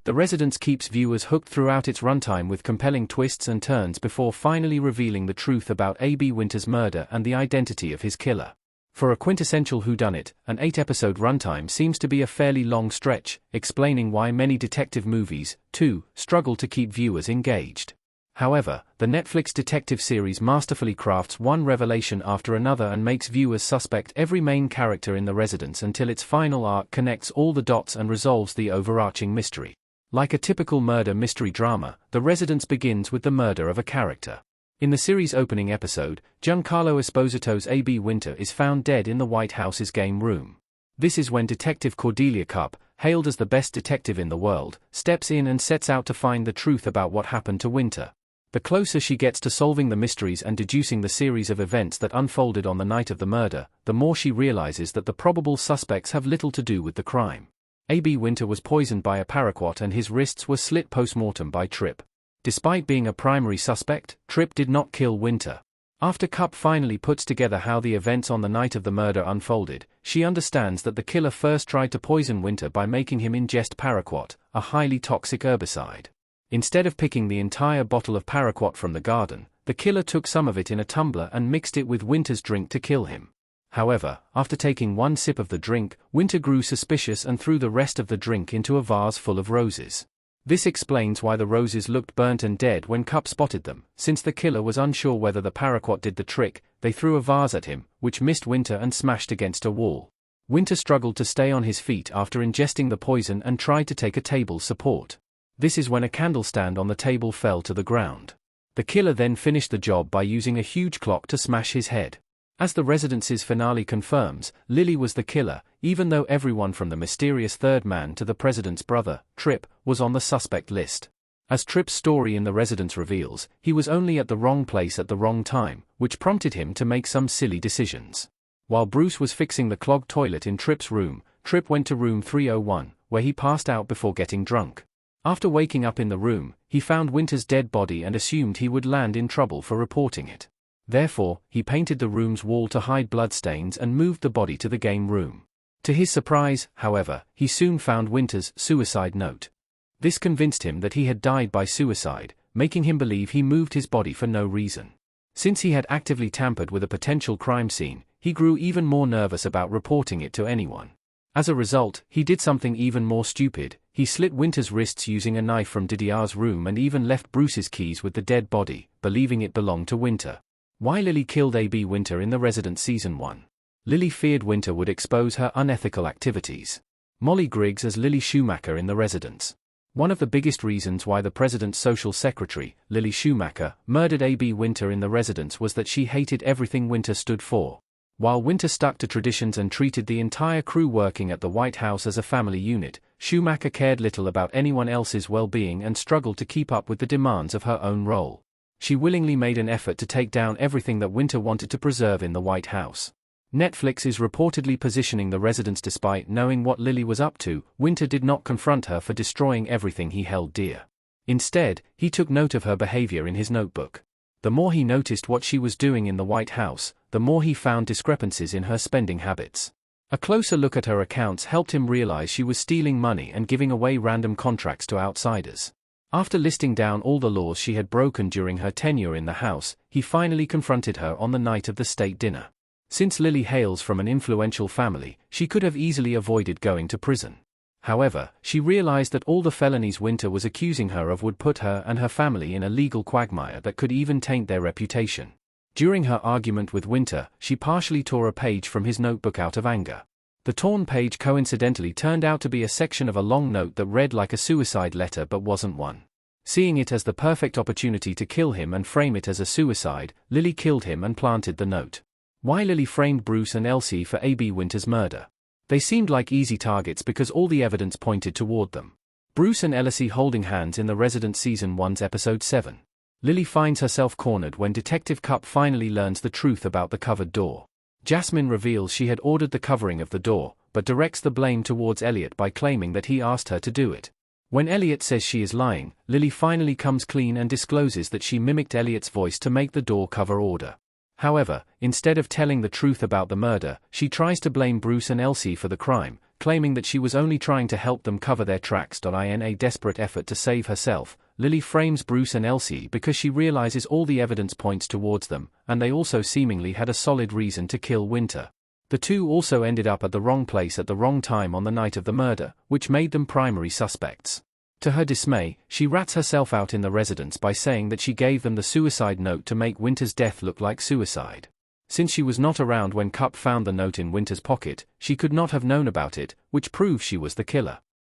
The Residence keeps viewers hooked throughout its runtime with compelling twists and turns before finally revealing the truth about A.B. Wynter's murder and the identity of his killer. For a quintessential whodunit, an 8-episode runtime seems to be a fairly long stretch, explaining why many detective movies, too, struggle to keep viewers engaged. However, the Netflix detective series masterfully crafts one revelation after another and makes viewers suspect every main character in The Residence until its final arc connects all the dots and resolves the overarching mystery. Like a typical murder mystery drama, The Residence begins with the murder of a character. In the series' opening episode, Giancarlo Esposito's A.B. Wynter is found dead in the White House's game room. This is when Detective Cordelia Cupp, hailed as the best detective in the world, steps in and sets out to find the truth about what happened to Wynter. The closer she gets to solving the mysteries and deducing the series of events that unfolded on the night of the murder, the more she realizes that the probable suspects have little to do with the crime. A.B. Wynter was poisoned by a paraquat and his wrists were slit post-mortem by Tripp. Despite being a primary suspect, Tripp did not kill Wynter. After Cupp finally puts together how the events on the night of the murder unfolded, she understands that the killer first tried to poison Wynter by making him ingest paraquat, a highly toxic herbicide. Instead of picking the entire bottle of paraquat from the garden, the killer took some of it in a tumbler and mixed it with Wynter's drink to kill him. However, after taking one sip of the drink, Wynter grew suspicious and threw the rest of the drink into a vase full of roses. This explains why the roses looked burnt and dead when Cupp spotted them. Since the killer was unsure whether the paraquat did the trick, they threw a vase at him, which missed Wynter and smashed against a wall. Wynter struggled to stay on his feet after ingesting the poison and tried to take a table support. This is when a candle stand on the table fell to the ground. The killer then finished the job by using a huge clock to smash his head. As The Residence's finale confirms, Lily was the killer, even though everyone from the mysterious third man to the president's brother, Tripp, was on the suspect list. As Tripp's story in The Residence reveals, he was only at the wrong place at the wrong time, which prompted him to make some silly decisions. While Bruce was fixing the clogged toilet in Tripp's room, Tripp went to room 301, where he passed out before getting drunk. After waking up in the room, he found Wynter's dead body and assumed he would land in trouble for reporting it. Therefore, he painted the room's wall to hide bloodstains and moved the body to the game room. To his surprise, however, he soon found Wynter's suicide note. This convinced him that he had died by suicide, making him believe he moved his body for no reason. Since he had actively tampered with a potential crime scene, he grew even more nervous about reporting it to anyone. As a result, he did something even more stupid. He slit Wynter's wrists using a knife from Didier's room and even left Bruce's keys with the dead body, believing it belonged to Wynter. Why Lily killed A.B. Wynter in The Residence Season 1. Lily feared Wynter would expose her unethical activities. Molly Griggs as Lily Schumacher in The Residence. One of the biggest reasons why the president's social secretary, Lily Schumacher, murdered A.B. Wynter in The Residence was that she hated everything Wynter stood for. While Wynter stuck to traditions and treated the entire crew working at the White House as a family unit, Schumacher cared little about anyone else's well-being and struggled to keep up with the demands of her own role. She willingly made an effort to take down everything that Wynter wanted to preserve in the White House. Netflix is reportedly positioning The Residence despite knowing what Lily was up to. Wynter did not confront her for destroying everything he held dear. Instead, he took note of her behavior in his notebook. The more he noticed what she was doing in the White House, the more he found discrepancies in her spending habits. A closer look at her accounts helped him realize she was stealing money and giving away random contracts to outsiders. After listing down all the laws she had broken during her tenure in the House, he finally confronted her on the night of the state dinner. Since Lily hails from an influential family, she could have easily avoided going to prison. However, she realized that all the felonies Wynter was accusing her of would put her and her family in a legal quagmire that could even taint their reputation. During her argument with Wynter, she partially tore a page from his notebook out of anger. The torn page coincidentally turned out to be a section of a long note that read like a suicide letter but wasn't one. Seeing it as the perfect opportunity to kill him and frame it as a suicide, Lily killed him and planted the note. Why Lily framed Bruce and Elsie for A.B. Wynter's murder? They seemed like easy targets because all the evidence pointed toward them. Bruce and Elsie holding hands in The Residence Season 1's Episode 7. Lily finds herself cornered when Detective Cupp finally learns the truth about the covered door. Jasmine reveals she had ordered the covering of the door, but directs the blame towards Elliot by claiming that he asked her to do it. When Elliot says she is lying, Lily finally comes clean and discloses that she mimicked Elliot's voice to make the door cover order. However, instead of telling the truth about the murder, she tries to blame Bruce and Elsie for the crime, claiming that she was only trying to help them cover their tracks. In a desperate effort to save herself, Lily frames Bruce and Elsie because she realizes all the evidence points towards them, and they also seemingly had a solid reason to kill Wynter. The two also ended up at the wrong place at the wrong time on the night of the murder, which made them primary suspects. To her dismay, she rats herself out in the residence by saying that she gave them the suicide note to make Wynter's death look like suicide. Since she was not around when Cup found the note in Wynter's pocket, she could not have known about it, which proves she was the killer.